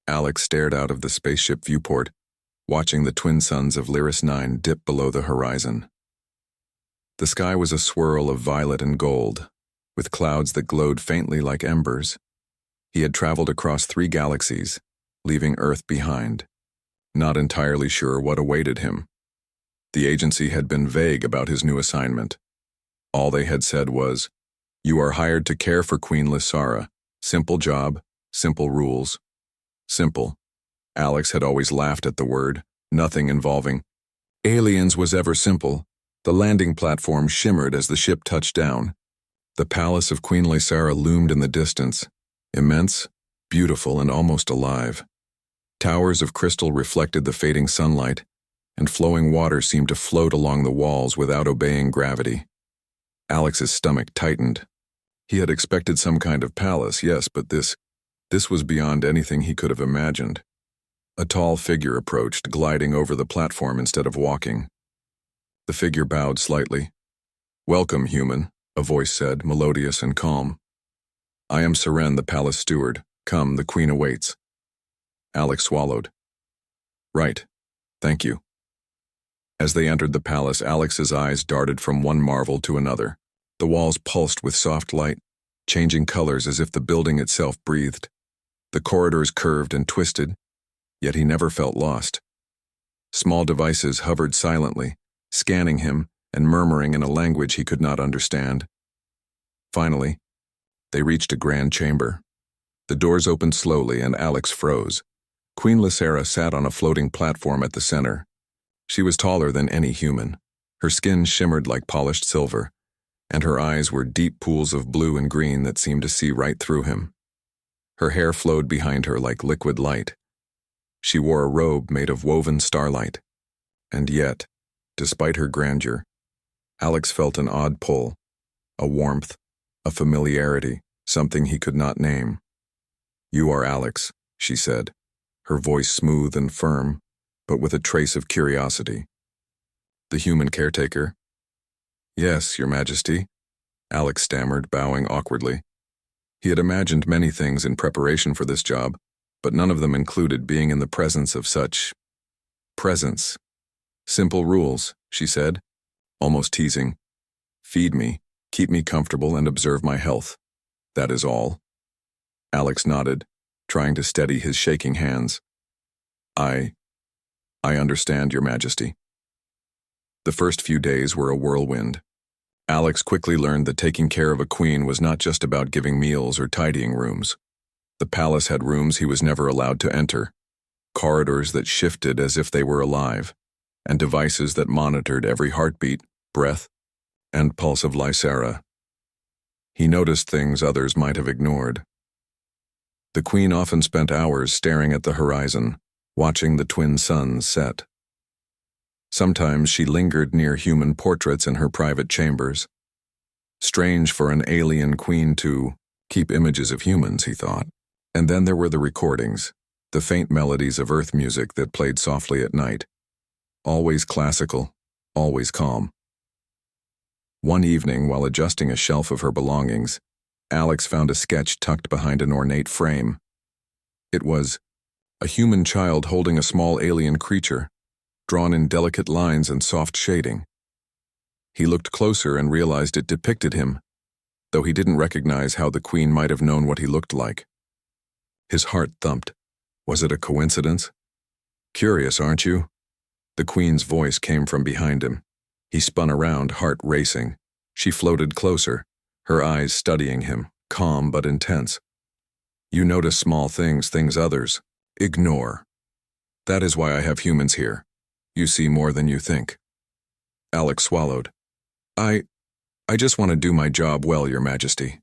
Alex stared out of the spaceship viewport, watching the twin suns of Lyris 9 dip below the horizon. The sky was a swirl of violet and gold, with clouds that glowed faintly like embers. He had traveled across 3 galaxies, leaving Earth behind, not entirely sure what awaited him. The agency had been vague about his new assignment. All they had said was, "You are hired to care for Queen Lysara. Simple job, simple rules." Simple. Alex had always laughed at the word. Nothing involving aliens was ever simple. The landing platform shimmered as the ship touched down. The palace of Queen Lysara loomed in the distance, immense, beautiful, and almost alive. Towers of crystal reflected the fading sunlight, and flowing water seemed to float along the walls without obeying gravity. Alex's stomach tightened. He had expected some kind of palace, yes, but this was beyond anything he could have imagined. A tall figure approached, gliding over the platform instead of walking. The figure bowed slightly. "Welcome, human," a voice said, melodious and calm. "I am Seren, the palace steward. Come, the queen awaits." Alex swallowed. "Right. Thank you." As they entered the palace, Alex's eyes darted from one marvel to another. The walls pulsed with soft light, changing colors as if the building itself breathed. The corridors curved and twisted, yet he never felt lost. Small devices hovered silently, scanning him and murmuring in a language he could not understand. Finally, they reached a grand chamber. The doors opened slowly and Alex froze. Queen Lysara sat on a floating platform at the center. She was taller than any human. Her skin shimmered like polished silver, and her eyes were deep pools of blue and green that seemed to see right through him. Her hair flowed behind her like liquid light. She wore a robe made of woven starlight. And yet, despite her grandeur, Alex felt an odd pull, a warmth, a familiarity, something he could not name. "You are Alex," she said, her voice smooth and firm, but with a trace of curiosity. "The human caretaker?" "Yes, Your Majesty," Alex stammered, bowing awkwardly. He had imagined many things in preparation for this job, but none of them included being in the presence of such presence. "Simple rules," she said, almost teasing. "Feed me, keep me comfortable, and observe my health. That is all." Alex nodded, trying to steady his shaking hands. I understand, Your Majesty." The first few days were a whirlwind. Alex quickly learned that taking care of a queen was not just about giving meals or tidying rooms. The palace had rooms he was never allowed to enter, corridors that shifted as if they were alive, and devices that monitored every heartbeat, breath, and pulse of Lysara. He noticed things others might have ignored. The queen often spent hours staring at the horizon, watching the twin suns set. Sometimes she lingered near human portraits in her private chambers. Strange for an alien queen to keep images of humans, he thought. And then there were the recordings, the faint melodies of earth music that played softly at night. Always classical, always calm. One evening, while adjusting a shelf of her belongings, Alex found a sketch tucked behind an ornate frame. It was a human child holding a small alien creature, drawn in delicate lines and soft shading. He looked closer and realized it depicted him, though he didn't recognize how the queen might have known what he looked like. His heart thumped. Was it a coincidence? "Curious, aren't you?" The queen's voice came from behind him. He spun around, heart racing. She floated closer, her eyes studying him, calm but intense. "You notice small things others ignore. That is why I have humans here. You see more than you think." Alex swallowed. I just want to do my job well, Your Majesty."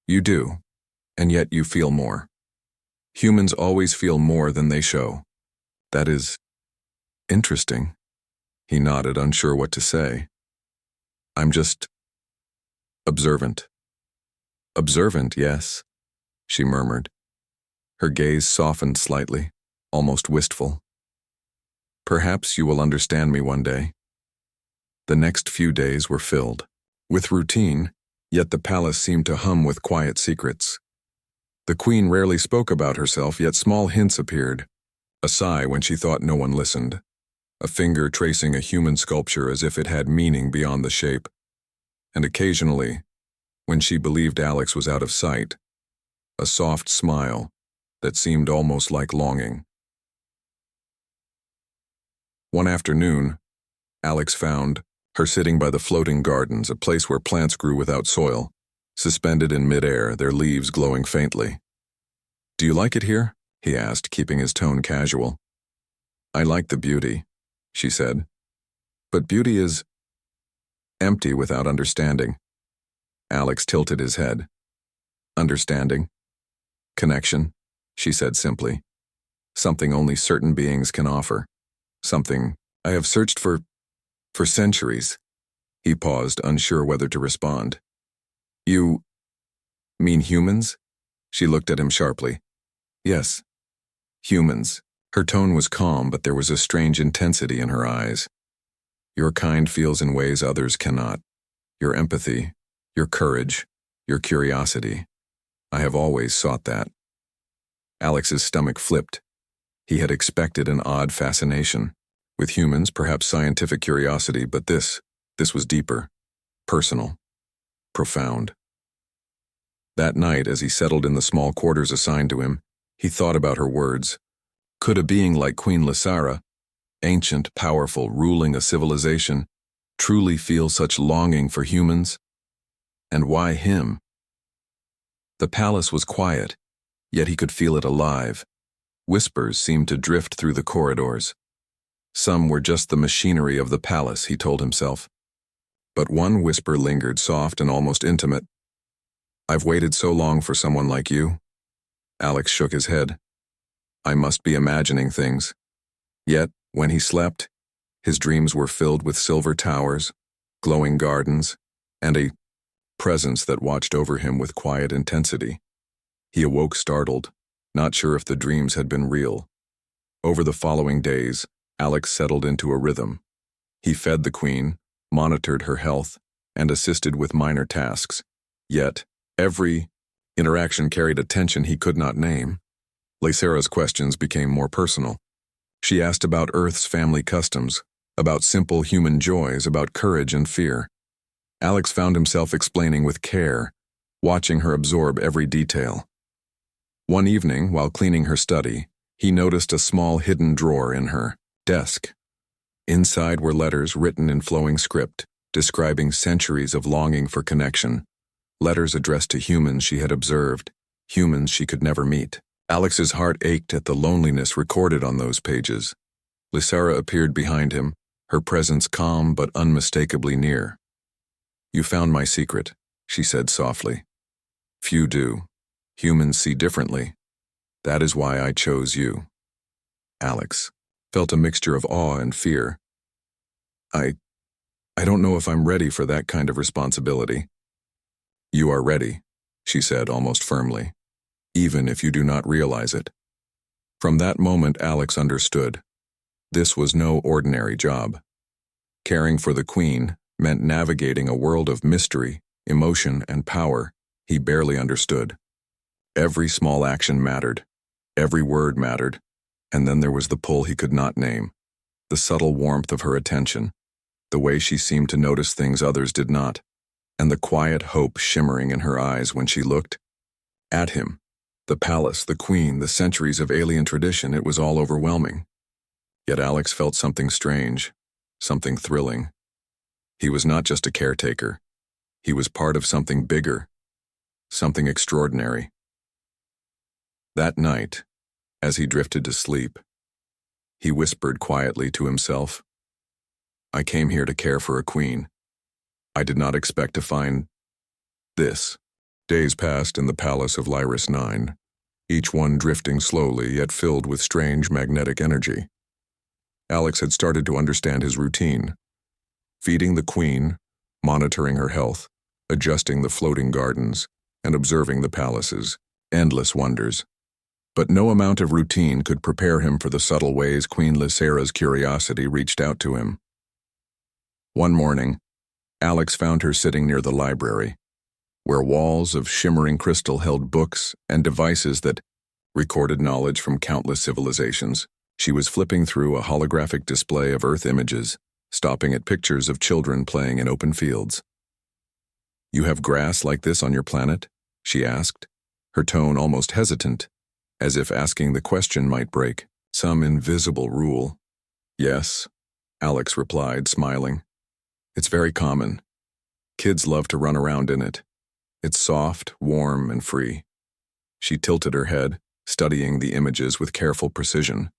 "You do, and yet you feel more. Humans always feel more than they show. That is interesting." He nodded, unsure what to say. "I'm just observant." "Observant, yes," she murmured. Her gaze softened slightly, almost wistful. "Perhaps you will understand me one day." The next few days were filled with routine, yet the palace seemed to hum with quiet secrets. The queen rarely spoke about herself, yet small hints appeared. A sigh when she thought no one listened. A finger tracing a human sculpture as if it had meaning beyond the shape. And occasionally, when she believed Alex was out of sight, a soft smile that seemed almost like longing. One afternoon, Alex found her sitting by the floating gardens, a place where plants grew without soil, suspended in midair, their leaves glowing faintly. "Do you like it here?" he asked, keeping his tone casual. "I like the beauty," she said. "But beauty is empty without understanding." Alex tilted his head. "Understanding? Connection," she said simply. "Something only certain beings can offer. Something I have searched for centuries." He paused, unsure whether to respond. "You mean humans?" She looked at him sharply. "Yes, humans." Her tone was calm, but there was a strange intensity in her eyes. "Your kind feels in ways others cannot. Your empathy, your courage, your curiosity. I have always sought that." Alex's stomach flipped. He had expected an odd fascination. With humans, perhaps scientific curiosity, but this was deeper, personal, profound. That night, as he settled in the small quarters assigned to him, he thought about her words. Could a being like Queen Lysara, ancient, powerful, ruling a civilization, truly feel such longing for humans? And why him? The palace was quiet, yet he could feel it alive. Whispers seemed to drift through the corridors. Some were just the machinery of the palace, he told himself. But one whisper lingered, soft and almost intimate. "I've waited so long for someone like you." Alex shook his head. "I must be imagining things." Yet, when he slept, his dreams were filled with silver towers, glowing gardens, and a presence that watched over him with quiet intensity. He awoke startled, not sure if the dreams had been real. Over the following days, Alex settled into a rhythm. He fed the queen, monitored her health, and assisted with minor tasks. Yet, every interaction carried a tension he could not name. Lysara's questions became more personal. She asked about Earth's family customs, about simple human joys, about courage and fear. Alex found himself explaining with care, watching her absorb every detail. One evening, while cleaning her study, he noticed a small hidden drawer in her desk. Inside were letters written in flowing script, describing centuries of longing for connection. Letters addressed to humans she had observed, humans she could never meet. Alex's heart ached at the loneliness recorded on those pages. Lysara appeared behind him, her presence calm but unmistakably near. "You found my secret," she said softly. "Few do. Humans see differently. That is why I chose you." Alex felt a mixture of awe and fear. I don't know if I'm ready for that kind of responsibility." "You are ready," she said almost firmly, "even if you do not realize it." From that moment, Alex understood. This was no ordinary job. Caring for the queen meant navigating a world of mystery, emotion, and power he barely understood. Every small action mattered. Every word mattered. And then there was the pull he could not name. The subtle warmth of her attention. The way she seemed to notice things others did not. And the quiet hope shimmering in her eyes when she looked at him. The palace, the queen, the centuries of alien tradition, it was all overwhelming. Yet Alex felt something strange, something thrilling. He was not just a caretaker. He was part of something bigger, something extraordinary. That night, as he drifted to sleep, he whispered quietly to himself, "I came here to care for a queen. I did not expect to find this." Days passed in the palace of Lyris 9, each one drifting slowly yet filled with strange magnetic energy. Alex had started to understand his routine. Feeding the queen, monitoring her health, adjusting the floating gardens, and observing the palace's endless wonders. But no amount of routine could prepare him for the subtle ways Queen Lysara's curiosity reached out to him. One morning, Alex found her sitting near the library, where walls of shimmering crystal held books and devices that recorded knowledge from countless civilizations. She was flipping through a holographic display of Earth images, stopping at pictures of children playing in open fields. "You have grass like this on your planet?" she asked, her tone almost hesitant, as if asking the question might break some invisible rule. "Yes," Alex replied, smiling. "It's very common. Kids love to run around in it. It's soft, warm, and free." She tilted her head, studying the images with careful precision.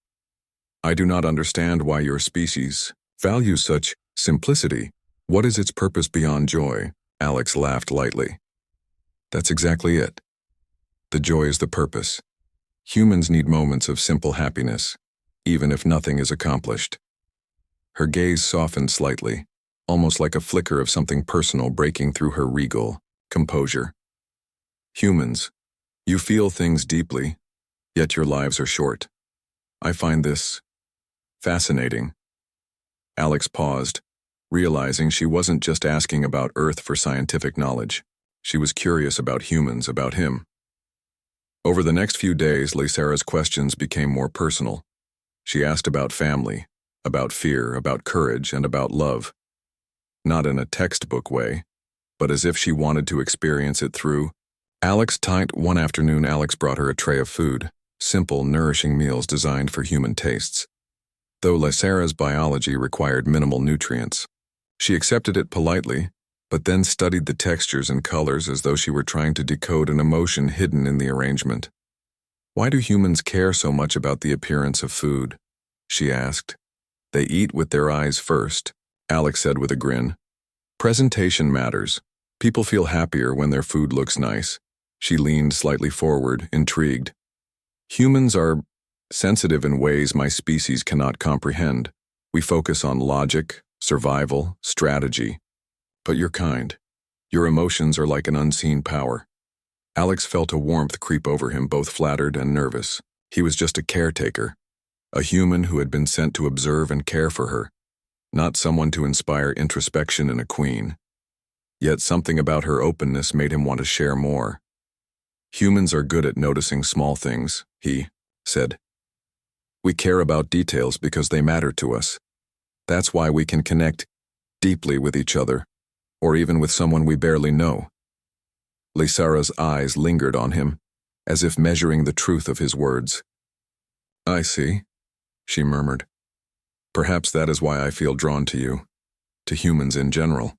"I do not understand why your species values such simplicity. What is its purpose beyond joy?" Alex laughed lightly. "That's exactly it. The joy is the purpose. Humans need moments of simple happiness, even if nothing is accomplished." Her gaze softened slightly, almost like a flicker of something personal breaking through her regal composure. "Humans, you feel things deeply, yet your lives are short. I find this fascinating." Alex paused, realizing she wasn't just asking about Earth for scientific knowledge. She was curious about humans, about him. Over the next few days, Lysara's questions became more personal. She asked about family, about fear, about courage, and about love. Not in a textbook way, but as if she wanted to experience it through. One afternoon, Alex brought her a tray of food, simple, nourishing meals designed for human tastes. Though Lysara's biology required minimal nutrients, she accepted it politely, but then studied the textures and colors as though she were trying to decode an emotion hidden in the arrangement. "Why do humans care so much about the appearance of food?" she asked. "They eat with their eyes first," Alex said with a grin. "Presentation matters. People feel happier when their food looks nice." She leaned slightly forward, intrigued. "Humans are sensitive in ways my species cannot comprehend. We focus on logic, survival, strategy. But you're kind. Your emotions are like an unseen power." Alex felt a warmth creep over him, both flattered and nervous. He was just a caretaker, a human who had been sent to observe and care for her, not someone to inspire introspection in a queen. Yet something about her openness made him want to share more. "Humans are good at noticing small things," he said. "We care about details because they matter to us. That's why we can connect deeply with each other, or even with someone we barely know." Lysara's eyes lingered on him, as if measuring the truth of his words. "I see," she murmured. "Perhaps that is why I feel drawn to you, to humans in general."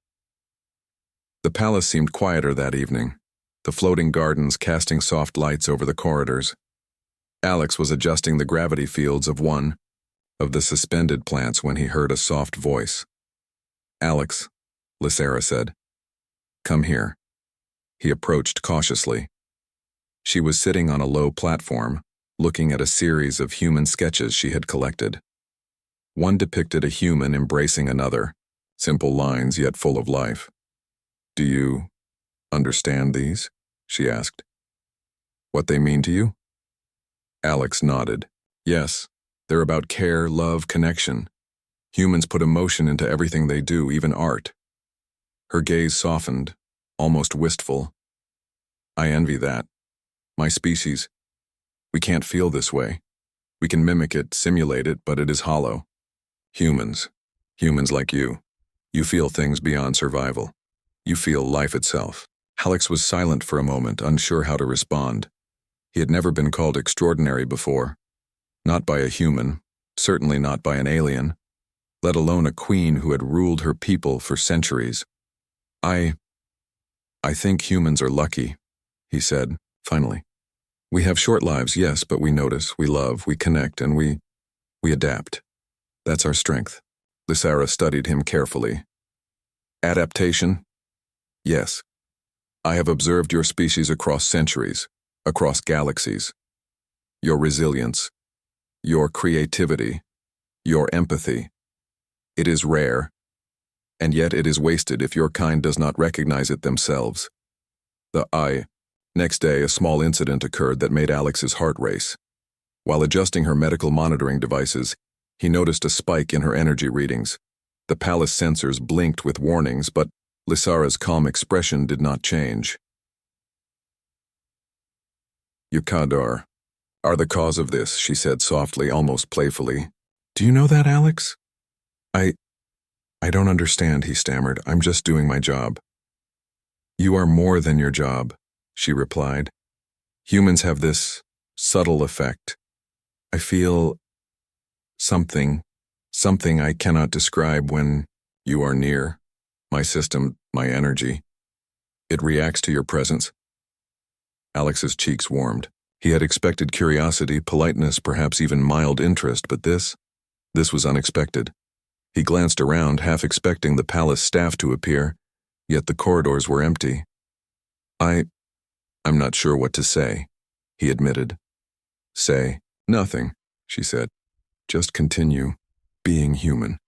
The palace seemed quieter that evening, the floating gardens casting soft lights over the corridors. Alex was adjusting the gravity fields of one of the suspended plants when he heard a soft voice. "Alex," Lysara said. "Come here." He approached cautiously. She was sitting on a low platform, looking at a series of human sketches she had collected. One depicted a human embracing another, simple lines yet full of life. "Do you understand these?" she asked. "What they mean to you?" Alex nodded. "Yes, they're about care, love, connection. Humans put emotion into everything they do, even art." Her gaze softened, almost wistful. "I envy that. My species, we can't feel this way. We can mimic it, simulate it, but it is hollow. Humans like you feel things beyond survival. You feel life itself." Alex was silent for a moment, unsure how to respond. He had never been called extraordinary before. Not by a human, certainly not by an alien, let alone a queen who had ruled her people for centuries. I think humans are lucky," he said, finally. "We have short lives, yes, but we notice, we love, we connect, and we adapt. That's our strength." Lysara studied him carefully. "Adaptation? Yes. I have observed your species across centuries, across galaxies. Your resilience, your creativity, your empathy. It is rare, and yet it is wasted if your kind does not recognize it themselves." Next day, a small incident occurred that made Alex's heart race. While adjusting her medical monitoring devices, he noticed a spike in her energy readings. The palace sensors blinked with warnings, but Lysara's calm expression did not change. Yukadar are the cause of this, she said softly, almost playfully. Do you know that, Alex? I don't understand, he stammered. I'm just doing my job. You are more than your job, she replied. Humans have this subtle effect. I feel something I cannot describe when you are near. My system, my energy. It reacts to your presence. Alex's cheeks warmed. He had expected curiosity, politeness, perhaps even mild interest, but this was unexpected. He glanced around, half expecting the palace staff to appear, yet the corridors were empty. I'm not sure what to say, he admitted. Say nothing, she said. Just continue being human.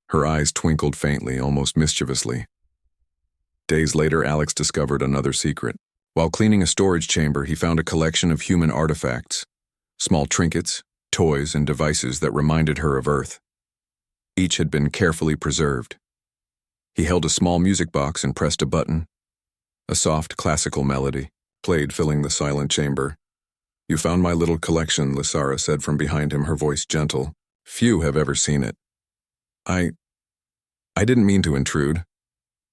Her eyes twinkled faintly, almost mischievously. Days later, Alex discovered another secret. While cleaning a storage chamber, he found a collection of human artifacts, small trinkets, toys, and devices that reminded her of Earth. Each had been carefully preserved. He held a small music box and pressed a button. A soft, classical melody played, filling the silent chamber. You found my little collection, Lysara said from behind him, her voice gentle. Few have ever seen it. I didn't mean to intrude,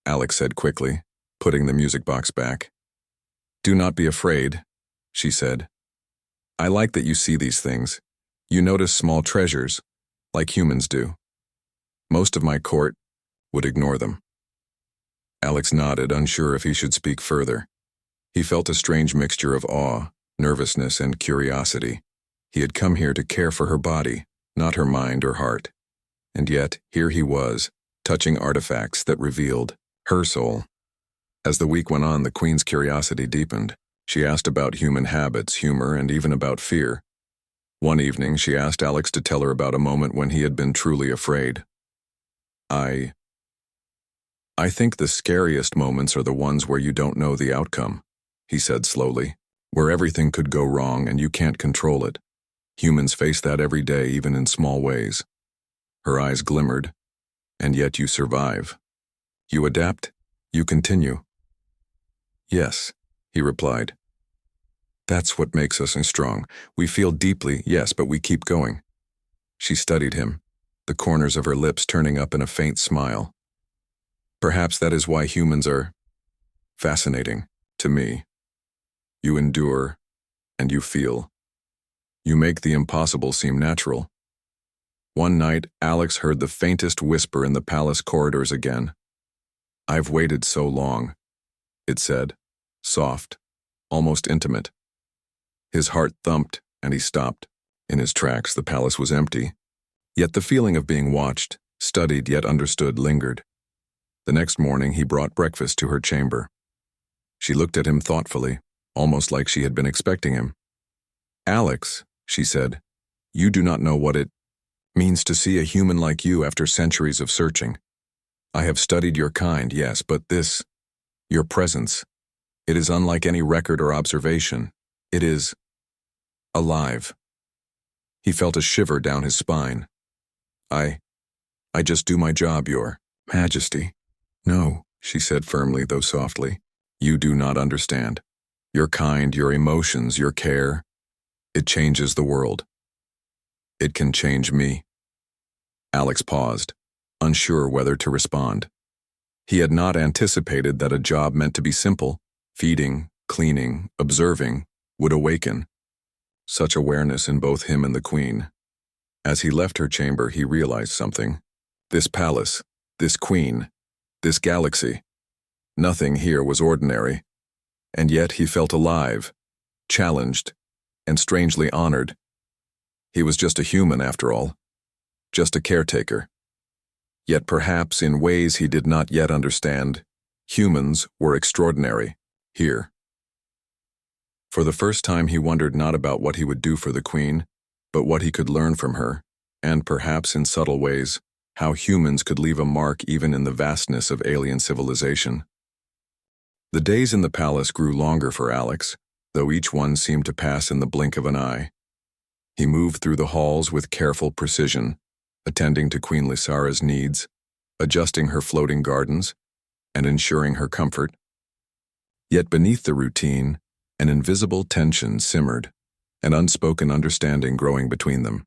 Alex said quickly, putting the music box back. Do not be afraid, she said. I like that you see these things. You notice small treasures, like humans do. Most of my court would ignore them. Alex nodded, unsure if he should speak further. He felt a strange mixture of awe, nervousness, and curiosity. He had come here to care for her body, not her mind or heart. And yet, here he was, touching artifacts that revealed her soul. As the week went on, the Queen's curiosity deepened. She asked about human habits, humor, and even about fear. One evening, she asked Alex to tell her about a moment when he had been truly afraid. I think the scariest moments are the ones where you don't know the outcome, he said slowly, where everything could go wrong and you can't control it. Humans face that every day, even in small ways. Her eyes glimmered. And yet you survive. You adapt, you continue. Yes, he replied. That's what makes us strong. We feel deeply, yes, but we keep going. She studied him, the corners of her lips turning up in a faint smile. Perhaps that is why humans are fascinating to me. You endure, and you feel. You make the impossible seem natural. One night, Alex heard the faintest whisper in the palace corridors again. I've waited so long, it said, soft, almost intimate. His heart thumped, and he stopped. In his tracks, the palace was empty. Yet the feeling of being watched, studied yet understood, lingered. The next morning, he brought breakfast to her chamber. She looked at him thoughtfully, almost like she had been expecting him. Alex, she said, you do not know what it means to see a human like you after centuries of searching. I have studied your kind, yes, but this, your presence, it is unlike any record or observation. It is alive. He felt a shiver down his spine. I just do my job, Your Majesty. No, she said firmly, though softly. You do not understand. Your kind, your emotions, your care, it changes the world. It can change me. Alex paused, unsure whether to respond. He had not anticipated that a job meant to be simple, feeding, cleaning, observing, would awaken such awareness in both him and the Queen. As he left her chamber, he realized something. This palace, this Queen, this galaxy, nothing here was ordinary. And yet he felt alive, challenged, and strangely honored. He was just a human, after all, just a caretaker. Yet perhaps in ways he did not yet understand, humans were extraordinary, here. For the first time he wondered not about what he would do for the Queen, but what he could learn from her, and perhaps in subtle ways, how humans could leave a mark even in the vastness of alien civilization. The days in the palace grew longer for Alex, though each one seemed to pass in the blink of an eye. He moved through the halls with careful precision, attending to Queen Lysara's needs, adjusting her floating gardens, and ensuring her comfort. Yet beneath the routine, An invisible tension simmered, an unspoken understanding growing between them.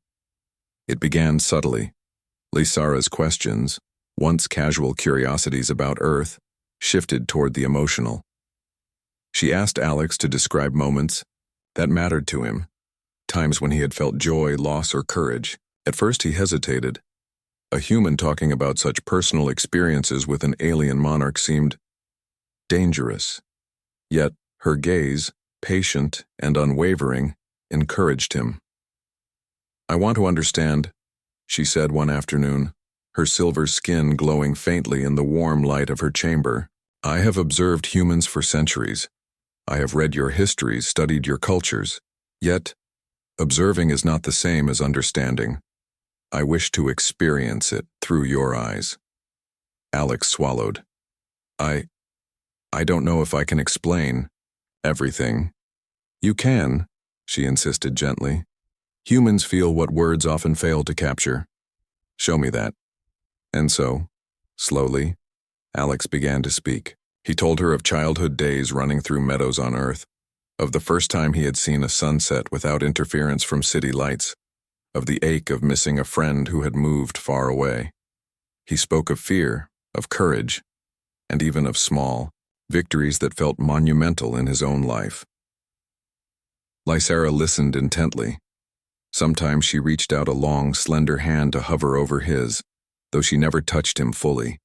It began subtly. Lysara's questions, once casual curiosities about Earth, shifted toward the emotional. She asked Alex to describe moments that mattered to him, times when he had felt joy, loss, or courage. At first he hesitated. A human talking about such personal experiences with an alien monarch seemed dangerous. Yet her gaze, patient and unwavering, encouraged him. "I want to understand," she said one afternoon, her silver skin glowing faintly in the warm light of her chamber. "I have observed humans for centuries. I have read your histories, studied your cultures. Yet, observing is not the same as understanding. I wish to experience it through your eyes." Alex swallowed. I don't know if I can explain everything." "You can," she insisted gently. "Humans feel what words often fail to capture. Show me that." And so, slowly, Alex began to speak. He told her of childhood days running through meadows on Earth, of the first time he had seen a sunset without interference from city lights, of the ache of missing a friend who had moved far away. He spoke of fear, of courage, and even of small victories that felt monumental in his own life. Lysara listened intently. Sometimes she reached out a long, slender hand to hover over his, though she never touched him fully.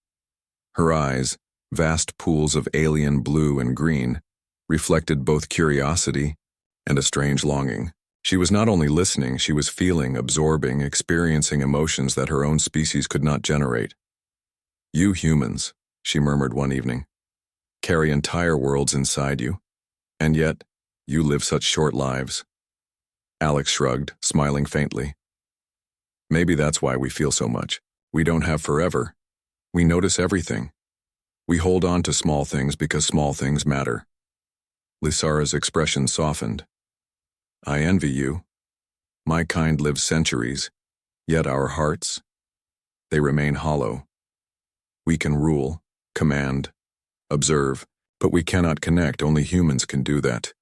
Her eyes, vast pools of alien blue and green, reflected both curiosity and a strange longing. She was not only listening, she was feeling, absorbing, experiencing emotions that her own species could not generate. "You humans," she murmured one evening, "carry entire worlds inside you, and yet you live such short lives." Alex shrugged, smiling faintly. "Maybe that's why we feel so much. We don't have forever. We notice everything. We hold on to small things because small things matter." Lysara's expression softened. "I envy you. My kind lives centuries, yet our hearts, they remain hollow. We can rule, command, observe, but we cannot connect. Only humans can do that."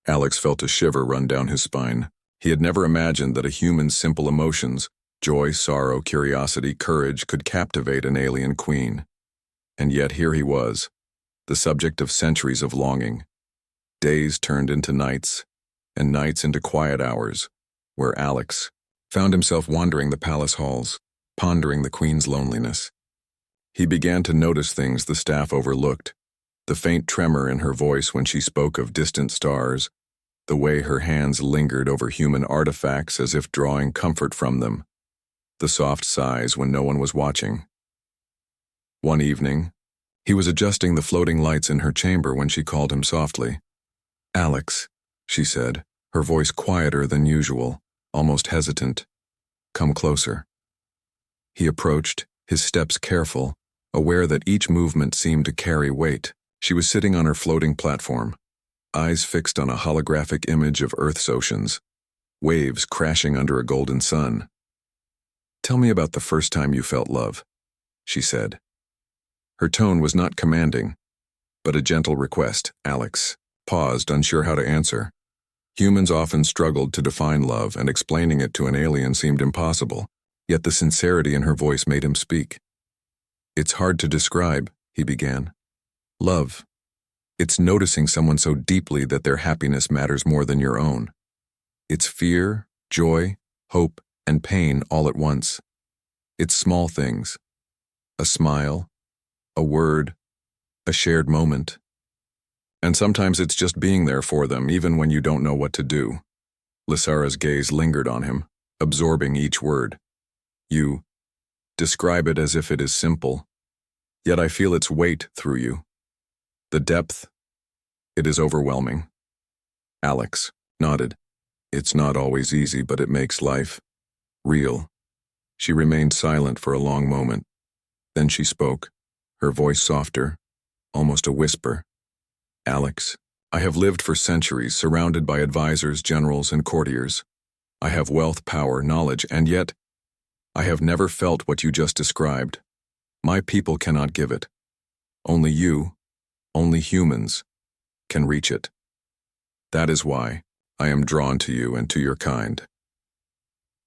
Alex felt a shiver run down his spine. He had never imagined that a human's simple emotions, joy, sorrow, curiosity, courage, could captivate an alien queen. And yet here he was, the subject of centuries of longing. Days turned into nights, and nights into quiet hours, where Alex found himself wandering the palace halls, pondering the queen's loneliness. He began to notice things the staff overlooked, the faint tremor in her voice when she spoke of distant stars, the way her hands lingered over human artifacts as if drawing comfort from them, the soft sighs when no one was watching. One evening, he was adjusting the floating lights in her chamber when she called him softly. "Alex," she said, her voice quieter than usual, almost hesitant. "Come closer." He approached, his steps careful, aware that each movement seemed to carry weight. She was sitting on her floating platform, eyes fixed on a holographic image of Earth's oceans, waves crashing under a golden sun. "Tell me about the first time you felt love," she said. Her tone was not commanding, but a gentle request. Alex paused, unsure how to answer. Humans often struggled to define love, and explaining it to an alien seemed impossible, yet the sincerity in her voice made him speak. "It's hard to describe," he began. "Love. It's noticing someone so deeply that their happiness matters more than your own. It's fear, joy, hope, and pain all at once. It's small things. A smile, a word, a shared moment. And sometimes it's just being there for them, even when you don't know what to do." Lysara's gaze lingered on him, absorbing each word. "You describe it as if it is simple, yet I feel its weight through you. The depth, it is overwhelming." Alex nodded. "It's not always easy, but it makes life real." She remained silent for a long moment. Then she spoke, her voice softer, almost a whisper. "Alex, I have lived for centuries surrounded by advisors, generals, and courtiers. I have wealth, power, knowledge, and yet I have never felt what you just described. My people cannot give it. Only you, only humans, can reach it." That is why I am drawn to you and to your kind.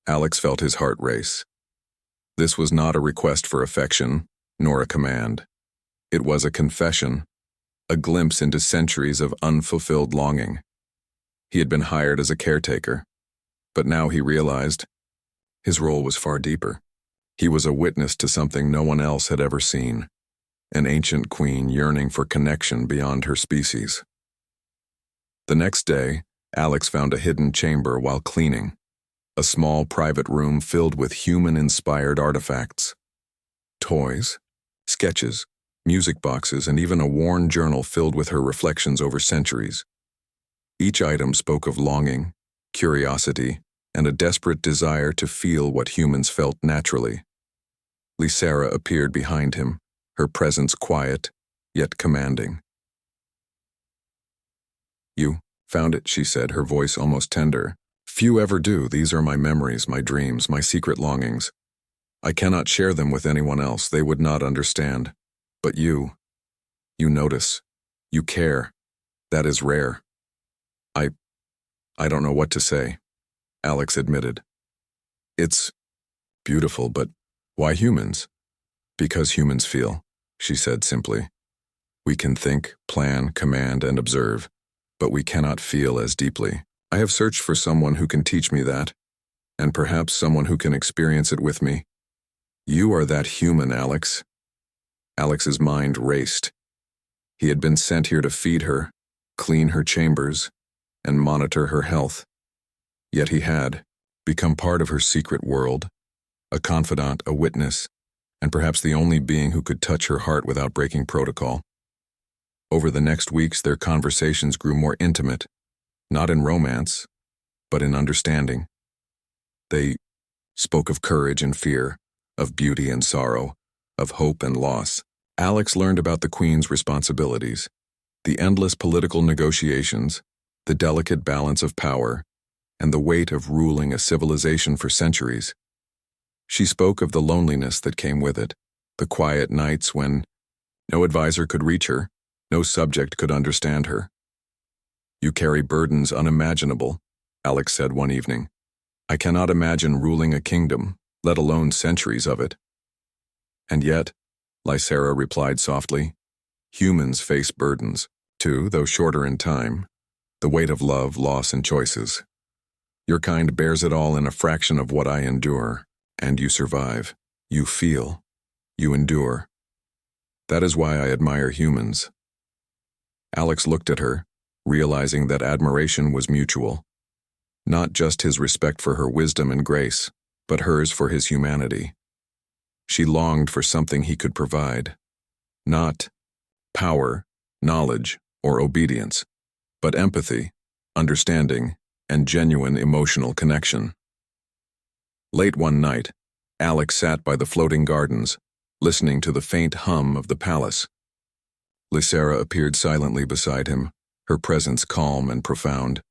Alex felt his heart race. This was not a request for affection, nor a command. It was a confession, a glimpse into centuries of unfulfilled longing. He had been hired as a caretaker, but now he realized his role was far deeper. He was a witness to something no one else had ever seen, an ancient queen yearning for connection beyond her species. The next day, Alex found a hidden chamber while cleaning, a small private room filled with human-inspired artifacts. Toys, sketches, music boxes, and even a worn journal filled with her reflections over centuries. Each item spoke of longing, curiosity, and a desperate desire to feel what humans felt naturally. Lysera appeared behind him, her presence quiet, yet commanding. "You found it," she said, her voice almost tender. "Few ever do. These are my memories, my dreams, my secret longings. I cannot share them with anyone else. They would not understand. But you notice. You care. That is rare." I don't know what to say," Alex admitted. "It's beautiful, but why humans?" "Because humans feel," she said simply. "We can think, plan, command, and observe, but we cannot feel as deeply. I have searched for someone who can teach me that, and perhaps someone who can experience it with me. You are that human, Alex." Alex's mind raced. He had been sent here to feed her, clean her chambers, and monitor her health. Yet he had become part of her secret world, a confidant, a witness, and perhaps the only being who could touch her heart without breaking protocol. Over the next weeks, their conversations grew more intimate, not in romance, but in understanding. They spoke of courage and fear, of beauty and sorrow, of hope and loss. Alex learned about the Queen's responsibilities, the endless political negotiations, the delicate balance of power, and the weight of ruling a civilization for centuries. She spoke of the loneliness that came with it, the quiet nights when no advisor could reach her, no subject could understand her. "You carry burdens unimaginable," Alex said one evening. "I cannot imagine ruling a kingdom, let alone centuries of it." "And yet," Lysera replied softly, "humans face burdens, too, though shorter in time, the weight of love, loss, and choices. Your kind bears it all in a fraction of what I endure, and you survive. You feel. You endure. That is why I admire humans." Alex looked at her, realizing that admiration was mutual. Not just his respect for her wisdom and grace, but hers for his humanity. She longed for something he could provide. Not power, knowledge, or obedience, but empathy, understanding, and genuine emotional connection. Late one night, Alex sat by the floating gardens, listening to the faint hum of the palace. Lysera appeared silently beside him, her presence calm and profound.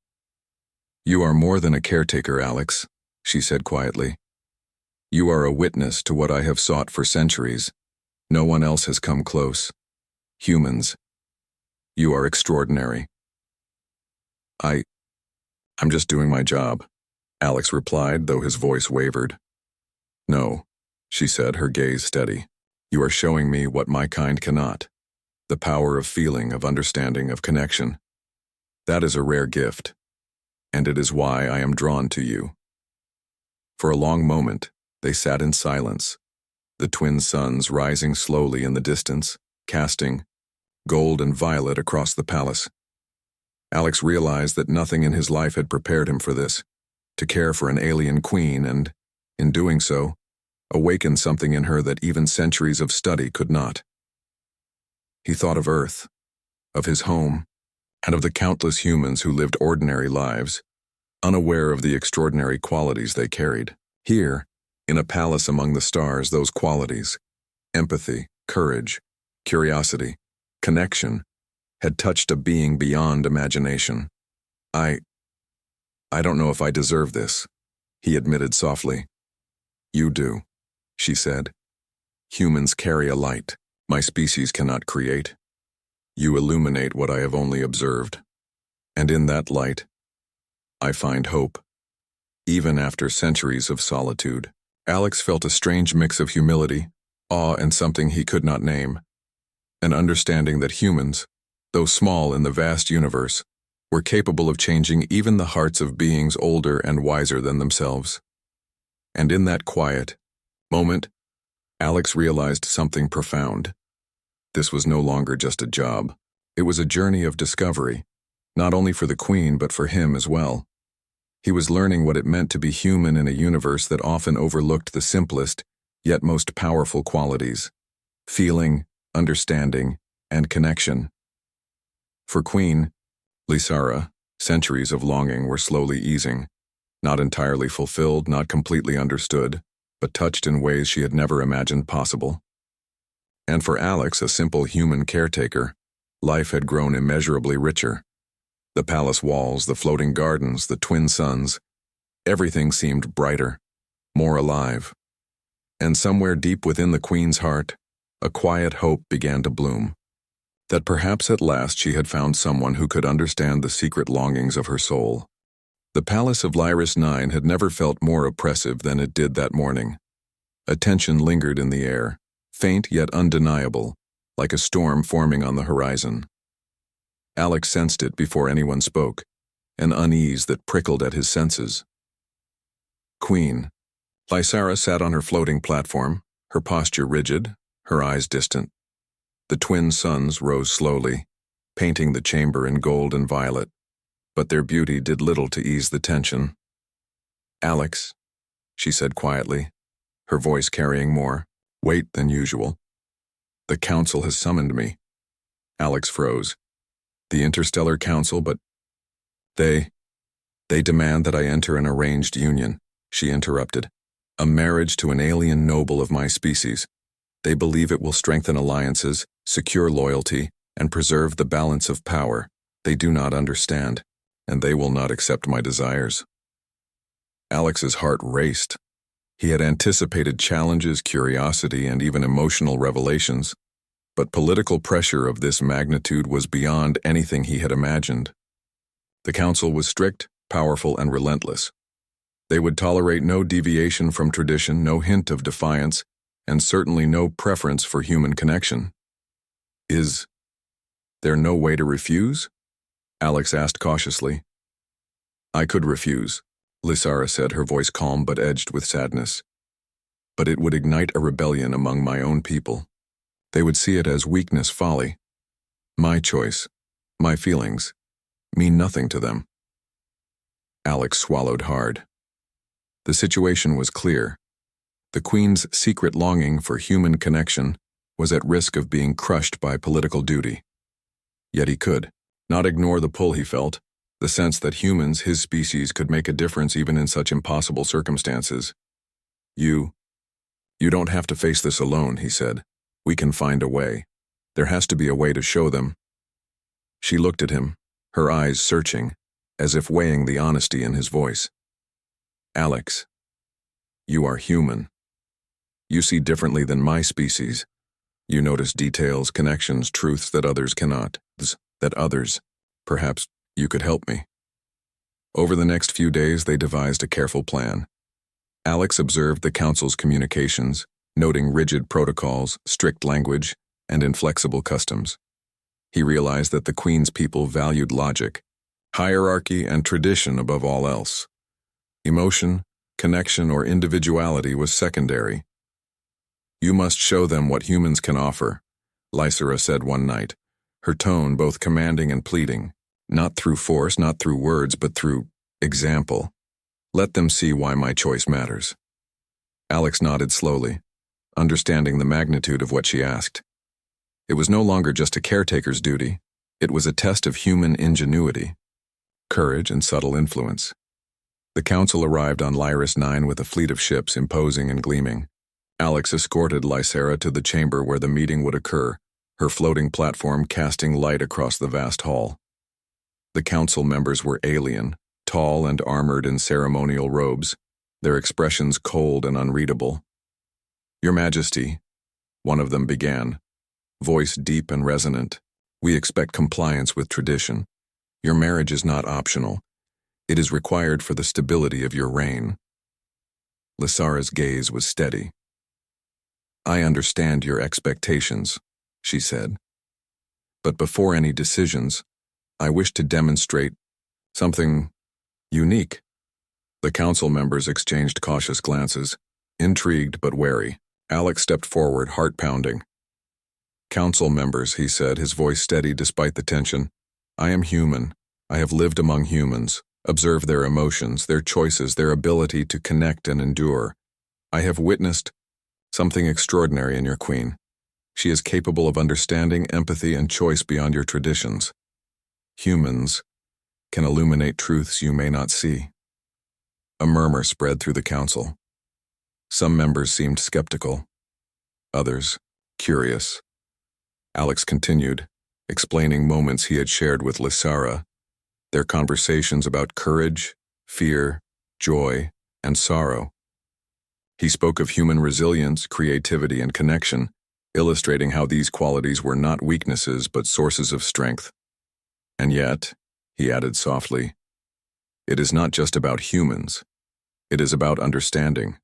"You are more than a caretaker, Alex," she said quietly. "You are a witness to what I have sought for centuries. No one else has come close. Humans. You are extraordinary." I'm just doing my job," Alex replied, though his voice wavered. "No," she said, her gaze steady. "You are showing me what my kind cannot. The power of feeling, of understanding, of connection. That is a rare gift, and it is why I am drawn to you." For a long moment, they sat in silence, the twin suns rising slowly in the distance, casting gold and violet across the palace. Alex realized that nothing in his life had prepared him for this, to care for an alien queen and, in doing so, awaken something in her that even centuries of study could not. He thought of Earth, of his home, and of the countless humans who lived ordinary lives, unaware of the extraordinary qualities they carried. Here, in a palace among the stars, those qualities, empathy, courage, curiosity, connection, had touched a being beyond imagination. I don't know if I deserve this," he admitted softly. "You do," she said. "Humans carry a light my species cannot create. You illuminate what I have only observed." And in that light, I find hope. Even after centuries of solitude, Alex felt a strange mix of humility, awe, and something he could not name. An understanding that humans, though small in the vast universe, were capable of changing even the hearts of beings older and wiser than themselves. And in that quiet moment, Alex realized something profound. This was no longer just a job. It was a journey of discovery, not only for the Queen but for him as well. He was learning what it meant to be human in a universe that often overlooked the simplest, yet most powerful qualities: feeling, understanding, and connection. For Queen Lysara, centuries of longing were slowly easing, not entirely fulfilled, not completely understood, but touched in ways she had never imagined possible. And for Alex, a simple human caretaker, life had grown immeasurably richer. The palace walls, the floating gardens, the twin suns, everything seemed brighter, more alive. And somewhere deep within the Queen's heart, a quiet hope began to bloom. That perhaps at last she had found someone who could understand the secret longings of her soul. The palace of Lyris IX had never felt more oppressive than it did that morning. A tension lingered in the air, faint yet undeniable, like a storm forming on the horizon. Alex sensed it before anyone spoke, an unease that prickled at his senses. Queen Lysara sat on her floating platform, her posture rigid, her eyes distant. The twin suns rose slowly, painting the chamber in gold and violet, but their beauty did little to ease the tension. "Alex," she said quietly, her voice carrying more weight than usual. "The Council has summoned me." Alex froze. "The Interstellar Council, but they demand that I enter an arranged union," she interrupted. "A marriage to an alien noble of my species. They believe it will strengthen alliances, secure loyalty, and preserve the balance of power. They do not understand, and they will not accept my desires." Alex's heart raced. He had anticipated challenges, curiosity, and even emotional revelations, but political pressure of this magnitude was beyond anything he had imagined. The council was strict, powerful, and relentless. They would tolerate no deviation from tradition, no hint of defiance, and certainly no preference for human connection. "Is there no way to refuse?" Alex asked cautiously. "I could refuse," Lysara said, her voice calm but edged with sadness. "But it would ignite a rebellion among my own people. They would see it as weakness, folly. My choice, my feelings, mean nothing to them." Alex swallowed hard. The situation was clear. The Queen's secret longing for human connection was at risk of being crushed by political duty. Yet he could not ignore the pull he felt, the sense that humans, his species, could make a difference even in such impossible circumstances. You don't have to face this alone," he said. "We can find a way. There has to be a way to show them." She looked at him, her eyes searching, as if weighing the honesty in his voice. "Alex, you are human. You see differently than my species. You notice details, connections, truths that others cannot. That others, perhaps you could help me." Over the next few days, they devised a careful plan. Alex observed the council's communications, noting rigid protocols, strict language, and inflexible customs. He realized that the Queen's people valued logic, hierarchy, and tradition above all else. Emotion, connection, or individuality was secondary. "You must show them what humans can offer," Lysara said one night, her tone both commanding and pleading. "Not through force, not through words, but through example. Let them see why my choice matters." Alex nodded slowly, understanding the magnitude of what she asked. It was no longer just a caretaker's duty. It was a test of human ingenuity, courage, and subtle influence. The council arrived on Lyris IX with a fleet of ships imposing and gleaming. Alex escorted Lysara to the chamber where the meeting would occur, her floating platform casting light across the vast hall. The council members were alien, tall and armored in ceremonial robes, their expressions cold and unreadable. "Your Majesty," one of them began, voice deep and resonant, "we expect compliance with tradition. Your marriage is not optional. It is required for the stability of your reign. Lysara's gaze was steady. I understand your expectations, she said. But before any decisions, I wish to demonstrate something unique. The council members exchanged cautious glances, intrigued but wary. Alex stepped forward, heart pounding. Council members, he said, his voice steady despite the tension. I am human. I have lived among humans, observed their emotions, their choices, their ability to connect and endure. I have witnessed something extraordinary in your queen. She is capable of understanding, empathy, and choice beyond your traditions. Humans can illuminate truths you may not see. A murmur spread through the council. Some members seemed skeptical, others curious. Alex continued, explaining moments he had shared with Lysara, their conversations about courage, fear, joy, and sorrow. He spoke of human resilience, creativity, and connection, illustrating how these qualities were not weaknesses but sources of strength. And yet, he added softly, it is not just about humans. It is about understanding,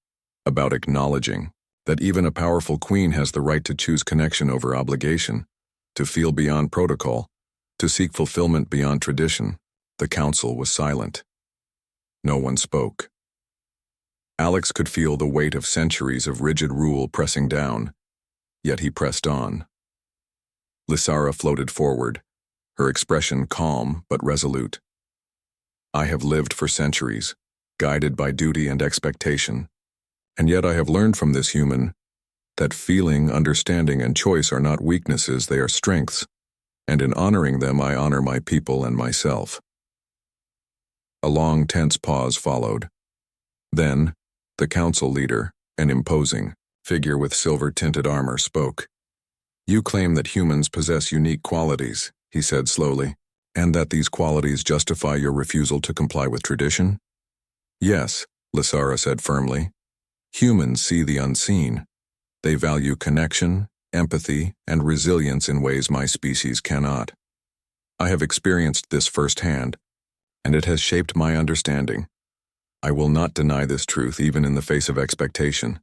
about acknowledging that even a powerful queen has the right to choose connection over obligation, to feel beyond protocol, to seek fulfillment beyond tradition. The council was silent. No one spoke. Alex could feel the weight of centuries of rigid rule pressing down, yet he pressed on. Lysara floated forward, her expression calm but resolute. I have lived for centuries, guided by duty and expectation, and yet I have learned from this human that feeling, understanding, and choice are not weaknesses, they are strengths, and in honoring them I honor my people and myself. A long, tense pause followed. Then, the council leader, an imposing figure with silver-tinted armor, spoke. You claim that humans possess unique qualities, he said slowly, and that these qualities justify your refusal to comply with tradition? Yes, Lysara said firmly. Humans see the unseen. They value connection, empathy, and resilience in ways my species cannot. I have experienced this firsthand, and it has shaped my understanding. I will not deny this truth even in the face of expectation.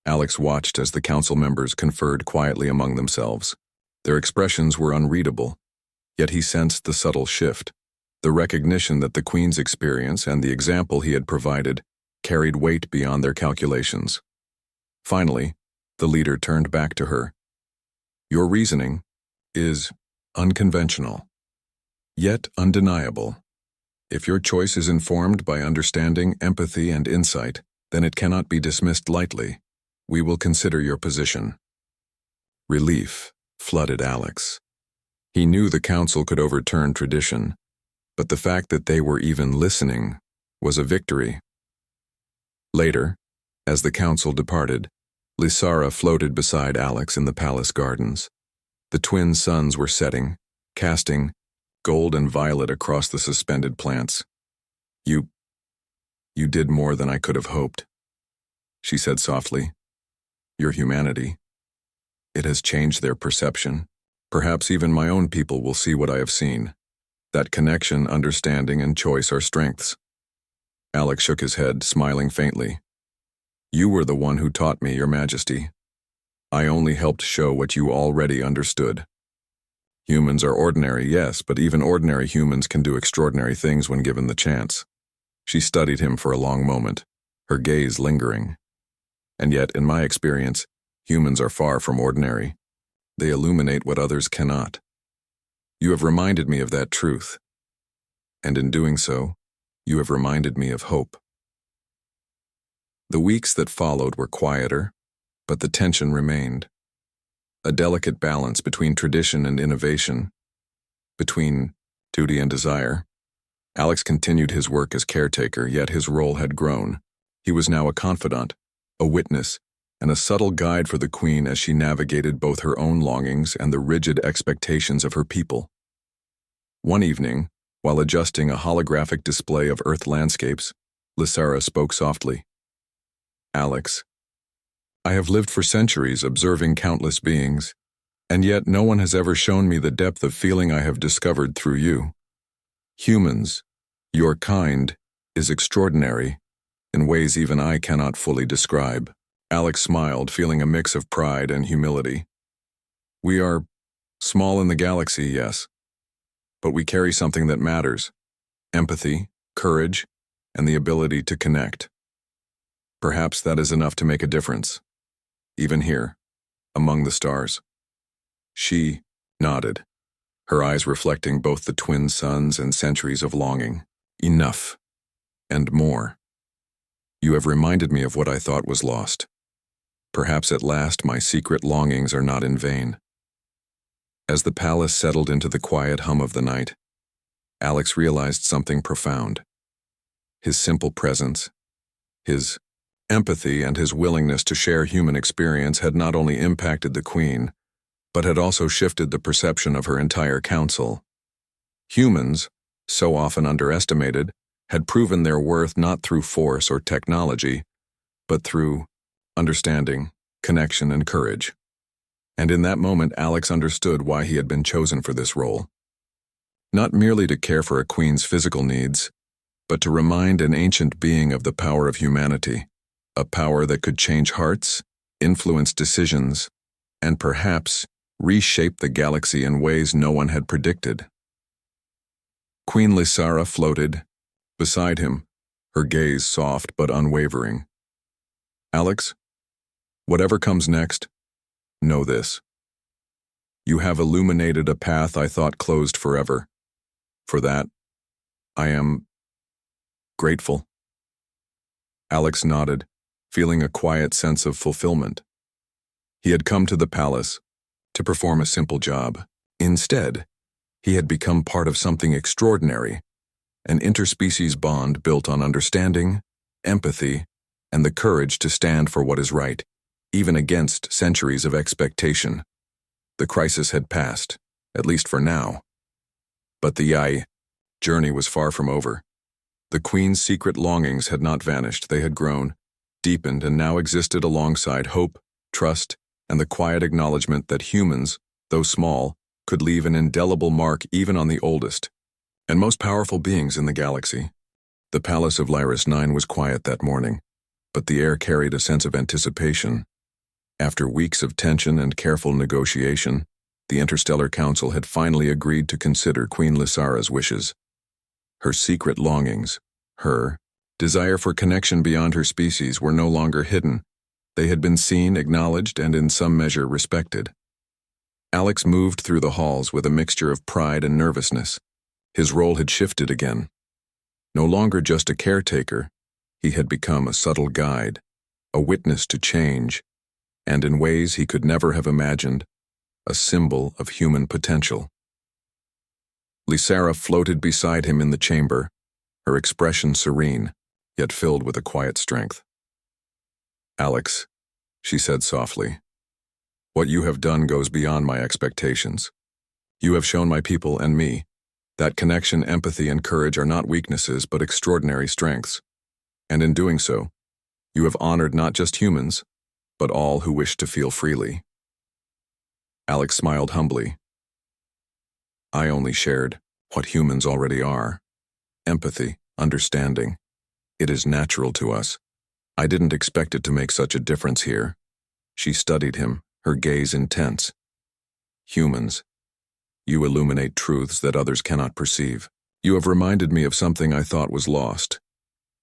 Alex watched as the council members conferred quietly among themselves. Their expressions were unreadable, yet he sensed the subtle shift, the recognition that the queen's experience and the example he had provided carried weight beyond their calculations. Finally, the leader turned back to her. Your reasoning is unconventional, yet undeniable. If your choice is informed by understanding, empathy, and insight, then it cannot be dismissed lightly. We will consider your position. Relief flooded Alex. He knew the council could overturn tradition, but the fact that they were even listening was a victory. Later, as the council departed, Lysara floated beside Alex in the palace gardens. The twin suns were setting, casting gold and violet across the suspended plants. You did more than I could have hoped, she said softly. Your humanity. It has changed their perception. Perhaps even my own people will see what I have seen. That connection, understanding, and choice are strengths. Alex shook his head, smiling faintly. You were the one who taught me, Your Majesty. I only helped show what you already understood. Humans are ordinary, yes, but even ordinary humans can do extraordinary things when given the chance. She studied him for a long moment, her gaze lingering. And yet, in my experience, humans are far from ordinary. They illuminate what others cannot. You have reminded me of that truth. And in doing so, you have reminded me of hope. The weeks that followed were quieter, but the tension remained. A delicate balance between tradition and innovation, between duty and desire. Alex continued his work as caretaker, yet his role had grown. He was now a confidant, a witness, and a subtle guide for the queen as she navigated both her own longings and the rigid expectations of her people. One evening, while adjusting a holographic display of Earth landscapes, Lysara spoke softly. Alex, I have lived for centuries observing countless beings, and yet no one has ever shown me the depth of feeling I have discovered through you. Humans, your kind, is extraordinary in ways even I cannot fully describe. Alex smiled, feeling a mix of pride and humility. We are small in the galaxy, yes, but we carry something that matters: empathy, courage, and the ability to connect. Perhaps that is enough to make a difference, even here, among the stars. She nodded, her eyes reflecting both the twin suns and centuries of longing. Enough, and more. You have reminded me of what I thought was lost. Perhaps at last my secret longings are not in vain. As the palace settled into the quiet hum of the night, Alex realized something profound. His simple presence, his empathy, and his willingness to share human experience had not only impacted the Queen, but had also shifted the perception of her entire council. Humans, so often underestimated, had proven their worth not through force or technology, but through understanding, connection, and courage. And in that moment, Alex understood why he had been chosen for this role. Not merely to care for a queen's physical needs, but to remind an ancient being of the power of humanity, a power that could change hearts, influence decisions, and perhaps reshape the galaxy in ways no one had predicted. Queen Lysara floated beside him, her gaze soft but unwavering. Alex, whatever comes next, know this. You have illuminated a path I thought closed forever. For that, I am grateful. Alex nodded, feeling a quiet sense of fulfillment. He had come to the palace to perform a simple job. Instead, he had become part of something extraordinary, an interspecies bond built on understanding, empathy, and the courage to stand for what is right, even against centuries of expectation. The crisis had passed, at least for now. But the journey was far from over. The Queen's secret longings had not vanished. They had grown, deepened, and now existed alongside hope, trust, and the quiet acknowledgement that humans, though small, could leave an indelible mark even on the oldest and most powerful beings in the galaxy. The palace of Lyris 9 was quiet that morning, but the air carried a sense of anticipation. After weeks of tension and careful negotiation, the Interstellar Council had finally agreed to consider Queen Lysara's wishes. Her secret longings, her desire for connection beyond her species, were no longer hidden. They had been seen, acknowledged, and in some measure respected. Alex moved through the halls with a mixture of pride and nervousness. His role had shifted again. No longer just a caretaker, he had become a subtle guide, a witness to change, and in ways he could never have imagined, a symbol of human potential. Lysara floated beside him in the chamber, her expression serene, yet filled with a quiet strength. Alex, she said softly, what you have done goes beyond my expectations. You have shown my people and me that connection, empathy, and courage are not weaknesses but extraordinary strengths. And in doing so, you have honored not just humans, but all who wish to feel freely. Alex smiled humbly. I only shared what humans already are: empathy, understanding. It is natural to us. I didn't expect it to make such a difference here. She studied him, her gaze intense. Humans, you illuminate truths that others cannot perceive. You have reminded me of something I thought was lost.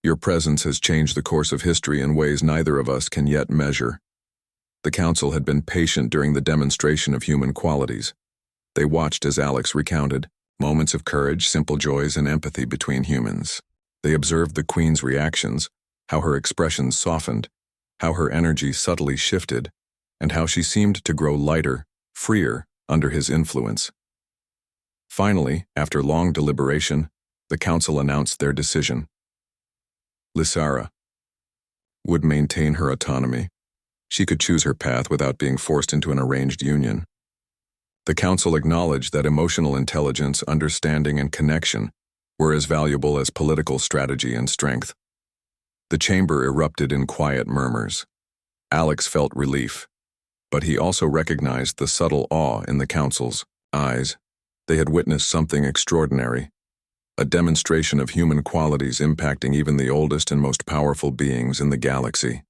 Your presence has changed the course of history in ways neither of us can yet measure. The council had been patient during the demonstration of human qualities. They watched as Alex recounted moments of courage, simple joys, and empathy between humans. They observed the Queen's reactions, how her expressions softened, how her energy subtly shifted, and how she seemed to grow lighter, freer, under his influence. Finally, after long deliberation, the council announced their decision. Lysara would maintain her autonomy. She could choose her path without being forced into an arranged union. The council acknowledged that emotional intelligence, understanding, and connection were as valuable as political strategy and strength. The chamber erupted in quiet murmurs. Alex felt relief, but he also recognized the subtle awe in the council's eyes. They had witnessed something extraordinary, a demonstration of human qualities impacting even the oldest and most powerful beings in the galaxy.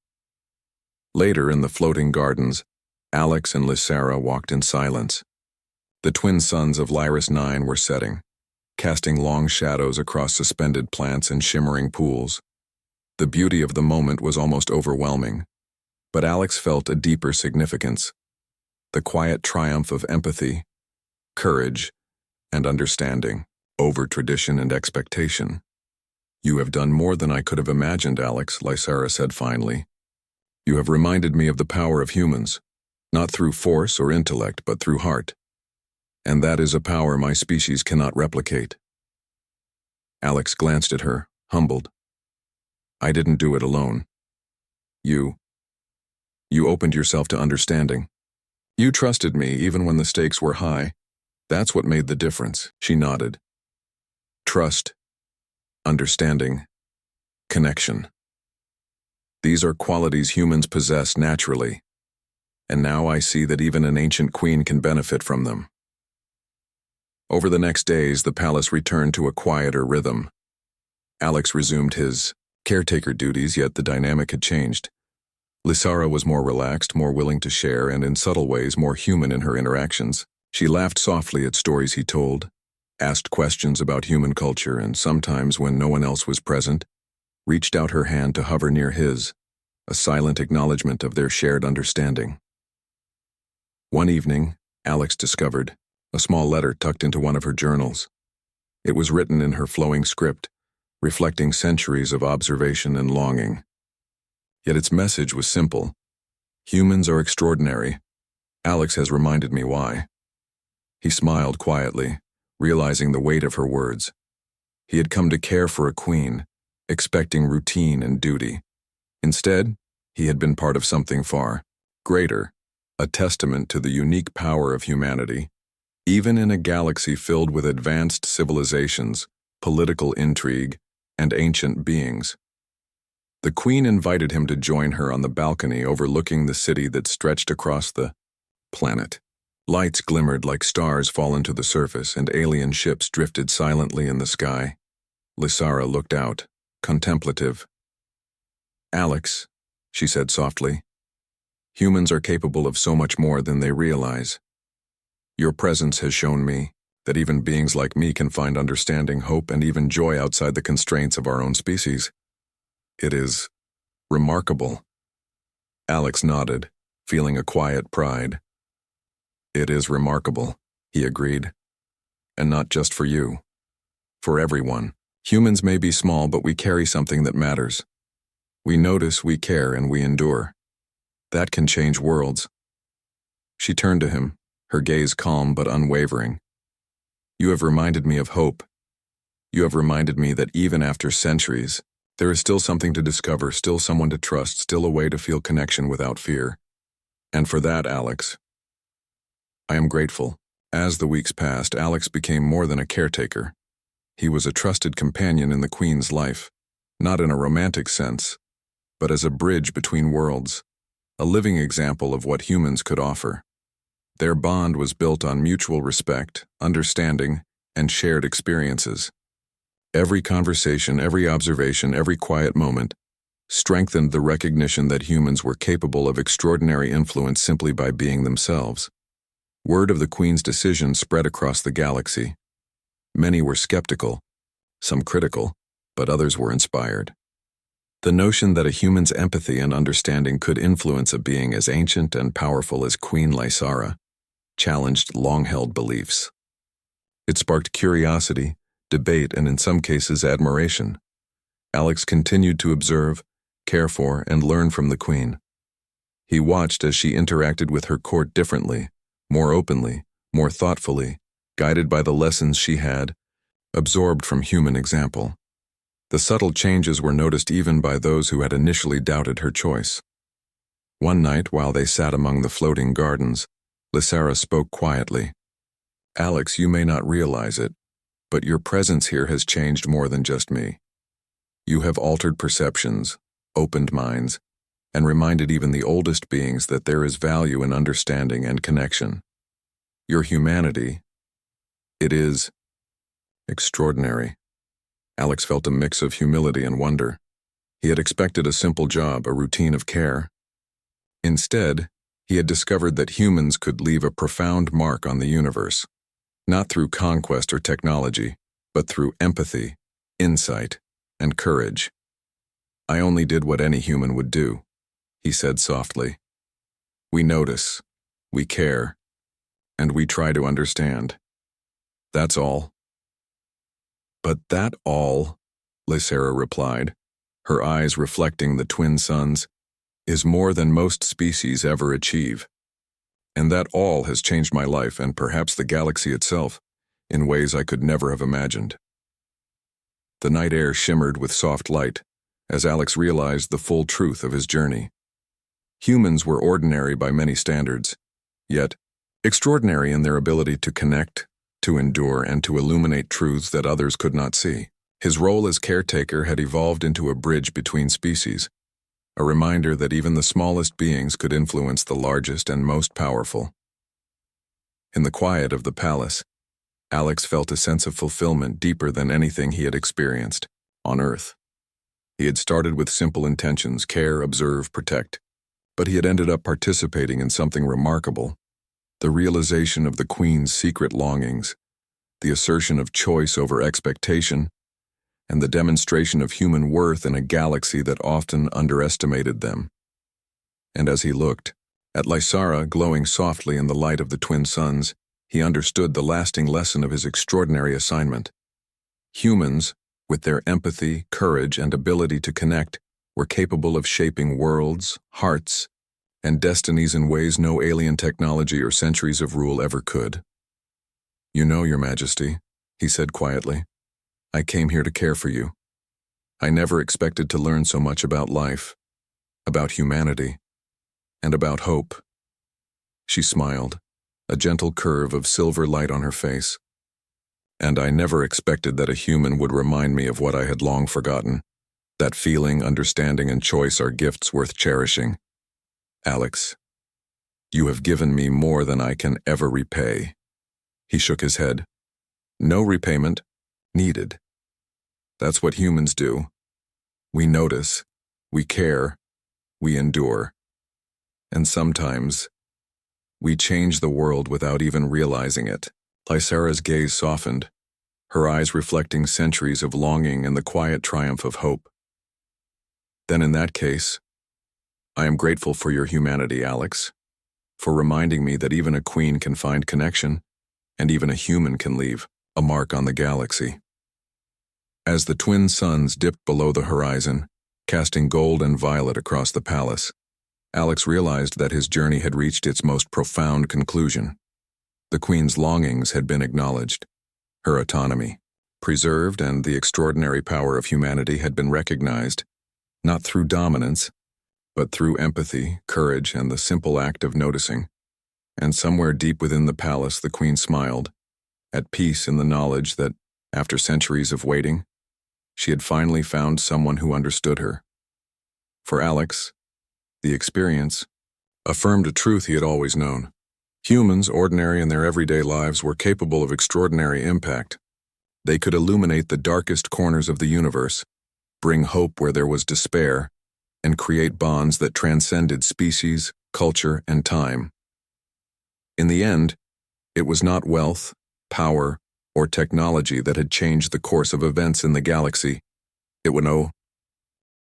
Later, in the floating gardens, Alex and Lysara walked in silence. The twin suns of Lyris 9 were setting, casting long shadows across suspended plants and shimmering pools. The beauty of the moment was almost overwhelming, but Alex felt a deeper significance: the quiet triumph of empathy, courage, and understanding over tradition and expectation. "You have done more than I could have imagined, Alex," Lysara said finally. "You have reminded me of the power of humans, not through force or intellect, but through heart. And that is a power my species cannot replicate." Alex glanced at her, humbled. "I didn't do it alone. You opened yourself to understanding. You trusted me even when the stakes were high. That's what made the difference," she nodded. "Trust, understanding, connection. These are qualities humans possess naturally, and now I see that even an ancient queen can benefit from them." Over the next days, the palace returned to a quieter rhythm. Alex resumed his caretaker duties, yet the dynamic had changed. Lysara was more relaxed, more willing to share, and in subtle ways more human in her interactions. She laughed softly at stories he told, asked questions about human culture, and sometimes, when no one else was present, reached out her hand to hover near his, a silent acknowledgement of their shared understanding. One evening, Alex discovered a small letter tucked into one of her journals. It was written in her flowing script, reflecting centuries of observation and longing. Yet its message was simple: "Humans are extraordinary. Alex has reminded me why." He smiled quietly, realizing the weight of her words. He had come to care for a queen, expecting routine and duty. Instead, he had been part of something far greater, a testament to the unique power of humanity. Even in a galaxy filled with advanced civilizations, political intrigue, and ancient beings. The queen invited him to join her on the balcony overlooking the city that stretched across the planet. Lights glimmered like stars fallen to the surface, and alien ships drifted silently in the sky. Lysara looked out, contemplative. "Alex," she said softly, "humans are capable of so much more than they realize. Your presence has shown me that even beings like me can find understanding, hope, and even joy outside the constraints of our own species. It is remarkable." Alex nodded, feeling a quiet pride. "It is remarkable," he agreed. "And not just for you. For everyone. Humans may be small, but we carry something that matters. We notice, we care, and we endure. That can change worlds." She turned to him, her gaze calm but unwavering. "You have reminded me of hope. You have reminded me that even after centuries, there is still something to discover, still someone to trust, still a way to feel connection without fear. And for that, Alex, I am grateful." As the weeks passed, Alex became more than a caretaker. He was a trusted companion in the Queen's life, not in a romantic sense, but as a bridge between worlds, a living example of what humans could offer. Their bond was built on mutual respect, understanding, and shared experiences. Every conversation, every observation, every quiet moment strengthened the recognition that humans were capable of extraordinary influence simply by being themselves. Word of the Queen's decision spread across the galaxy. Many were skeptical, some critical, but others were inspired. The notion that a human's empathy and understanding could influence a being as ancient and powerful as Queen Lysara challenged long-held beliefs. It sparked curiosity, debate, and in some cases admiration. Alex continued to observe, care for, and learn from the Queen. He watched as she interacted with her court differently, more openly, more thoughtfully, guided by the lessons she had absorbed from human example. The subtle changes were noticed even by those who had initially doubted her choice. One night, while they sat among the floating gardens, Lysara spoke quietly. "Alex, you may not realize it, but your presence here has changed more than just me. You have altered perceptions, opened minds, and reminded even the oldest beings that there is value in understanding and connection. Your humanity, it is extraordinary." Alex felt a mix of humility and wonder. He had expected a simple job, a routine of care. Instead, he had discovered that humans could leave a profound mark on the universe, not through conquest or technology, but through empathy, insight, and courage. "I only did what any human would do," he said softly. "We notice, we care, and we try to understand. That's all." "But that all," Lysera replied, her eyes reflecting the twin suns, "is more than most species ever achieve. And that all has changed my life and perhaps the galaxy itself in ways I could never have imagined." The night air shimmered with soft light as Alex realized the full truth of his journey. Humans were ordinary by many standards, yet extraordinary in their ability to connect, to endure, and to illuminate truths that others could not see. His role as caretaker had evolved into a bridge between species, a reminder that even the smallest beings could influence the largest and most powerful. In the quiet of the palace, Alex felt a sense of fulfillment deeper than anything he had experienced on Earth. He had started with simple intentions: care, observe, protect, but he had ended up participating in something remarkable: the realization of the Queen's secret longings, the assertion of choice over expectation, and the demonstration of human worth in a galaxy that often underestimated them. And as he looked at Lysera glowing softly in the light of the twin suns, he understood the lasting lesson of his extraordinary assignment. Humans, with their empathy, courage, and ability to connect, were capable of shaping worlds, hearts, and destinies in ways no alien technology or centuries of rule ever could. "You know, Your Majesty," he said quietly, "I came here to care for you. I never expected to learn so much about life, about humanity, and about hope." She smiled, a gentle curve of silver light on her face. "And I never expected that a human would remind me of what I had long forgotten, that feeling, understanding, and choice are gifts worth cherishing. Alex, you have given me more than I can ever repay." He shook his head. "No repayment needed. That's what humans do. We notice, we care, we endure. And sometimes, we change the world without even realizing it." Lysera's gaze softened, her eyes reflecting centuries of longing and the quiet triumph of hope. "Then in that case, I am grateful for your humanity, Alex, for reminding me that even a queen can find connection, and even a human can leave a mark on the galaxy." As the twin suns dipped below the horizon, casting gold and violet across the palace, Alex realized that his journey had reached its most profound conclusion. The Queen's longings had been acknowledged, her autonomy preserved, and the extraordinary power of humanity had been recognized, not through dominance, but through empathy, courage, and the simple act of noticing. And somewhere deep within the palace, the Queen smiled, at peace in the knowledge that, after centuries of waiting, she had finally found someone who understood her. For Alex, the experience affirmed a truth he had always known. Humans, ordinary in their everyday lives, were capable of extraordinary impact. They could illuminate the darkest corners of the universe, bring hope where there was despair, and create bonds that transcended species, culture, and time. In the end, it was not wealth, power, or technology that had changed the course of events in the galaxy. It was no,